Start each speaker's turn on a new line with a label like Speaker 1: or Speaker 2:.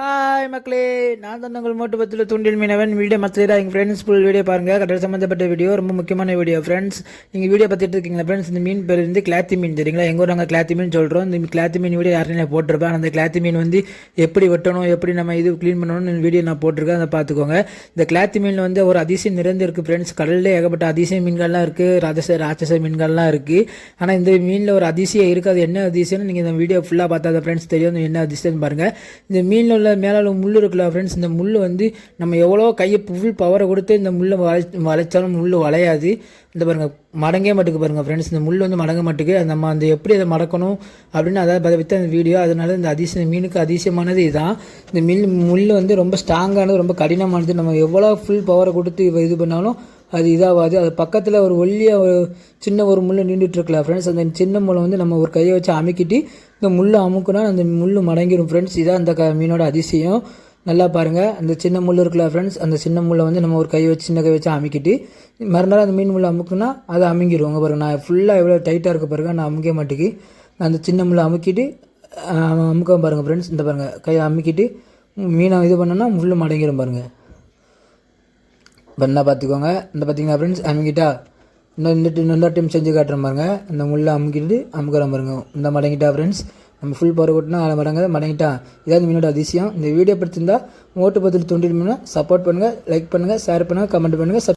Speaker 1: Hi மக்களே, நான் தான் உங்கள் மோட்டு பத்தில் தூண்டில் மீனவன். வீடியோ மற்ற எங்கள் ஃப்ரெண்ட்ஸ் ஃபுல் வீடியோ பாருங்கள். கடல் சம்மந்தப்பட்ட வீடியோ, ரொம்ப முக்கியமான வீடியோ ஃப்ரெண்ட்ஸ். நீங்கள் வீடியோ பார்த்துட்டு இருக்கீங்களா ஃப்ரெண்ட்ஸ்? இந்த மீன் பேர் வந்து கிளாத்தி மீன், தெரியுங்களா? எங்கள் ஊர் நாங்கள் கிளாத்தி மீன் சொல்கிறோம். இந்த கிளாத்தி மீன் வீடியோ யாருன்னு போட்டிருப்பேன். அந்த கிளாத்தி மீன் வந்து எப்படி வெட்டணும், எப்படி நம்ம இது க்ளீன் பண்ணணும்னு வீடியோ நான் போட்டிருக்கேன். அதை பார்த்துக்கோங்க. இந்த கிளாத்தி மீன் வந்து ஒரு அதிசயம் நிறைந்து இருக்குது ஃப்ரெண்ட்ஸ். கடலில் ஏகப்பட்ட அதிசய மீன்கள்லாம் இருக்குது, ராட்சச மீன்கள்லாம் இருக்குது. ஆனால் இந்த மீனில் ஒரு அதிசயம் இருக்குது. அது என்ன அதிசயம்னு நீங்கள் இந்த வீடியோ ஃபுல்லாக பார்த்தா ஃப்ரெண்ட்ஸ் தெரியும் என்ன அதிசயம்னு பாருங்கள். இந்த மீனில் உள்ள மேலே முள் இருக்குல்ல ஃப்ரெண்ட்ஸ், இந்த முள் வந்து நம்ம எவ்வளோ கையை ஃபுல் பவரை கொடுத்து இந்த முள்ளை வளைச்சாலும் முள் வளையாது. இந்த பாருங்கள், மடங்கே மாட்டுக்கு பாருங்கள் ஃப்ரெண்ட்ஸ். இந்த முள் வந்து மடங்க மாட்டுக்கு. நம்ம அந்த எப்படி அதை மடக்கணும் அப்படின்னு அதை விற்ற அந்த வீடியோ. அதனால இந்த மீனுக்கு அதிசயமானது இதுதான். இந்த முள் வந்து ரொம்ப ஸ்ட்ராங்கானது, ரொம்ப கடினமானது. நம்ம எவ்வளோ ஃபுல் பவரை கொடுத்து இது பண்ணாலும் அது இதாகாது. அது பக்கத்தில் ஒரு ஒல்லியாக சின்ன ஒரு முள் நின்றுட்டுருக்கலாம் ஃப்ரெண்ட்ஸ். அந்த சின்ன முள்ளை வந்து நம்ம ஒரு கையை வச்சு அமுக்கிட்டு இந்த முள்ளை அமுக்குனா அந்த முள் மடங்கிடும் ஃப்ரெண்ட்ஸ். இதான் அந்த மீனோட அதிசயம். நல்லா பாருங்கள், அந்த சின்ன முள் இருக்குல்ல ஃப்ரெண்ட்ஸ், அந்த சின்ன முள்ளை வந்து நம்ம ஒரு சின்ன கை வச்சு அமுக்கிட்டு மறுநாள் அந்த மீன் முள்ளை அமுக்குனா அது அமுங்கிடுவாங்க. பாருங்கள், நான் ஃபுல்லாக எவ்வளோ டைட்டாக இருக்க பாருங்கள், நான் அமுக்க மாட்டேங்கி அந்த சின்ன முள்ளை அமுக்கிட்டு அமுக்க பாருங்கள் ஃப்ரெண்ட்ஸ். இந்த பாருங்கள், கையை அமுக்கிட்டு மீனை இது பண்ணோன்னா முள் மடங்கிடும் பாருங்கள். பண்ணால் பார்த்துக்கோங்க. இந்த பார்த்தீங்கன்னா ஃப்ரெண்ட்ஸ், அமுக்கிட்டா இன்னொரு டைம் செஞ்சு காட்டுறேன் பாருங்க. இந்த முள்ளை அமுக்கிறேன் பாருங்க. இந்த மடங்கிட்டா ஃப்ரெண்ட்ஸ், நம்ம ஃபுல் பவர் கொட்டினா மடங்கிட்டா. இதாவது மீனோட அதிசயம். இந்த வீடியோ பிடிச்சிருந்தா மோட்டு பதில் தூண்டில் மீனை சப்போர்ட் பண்ணுங்கள், லைக் பண்ணுங்கள், ஷேர் பண்ணுங்கள், கமெண்ட் பண்ணுங்கள்.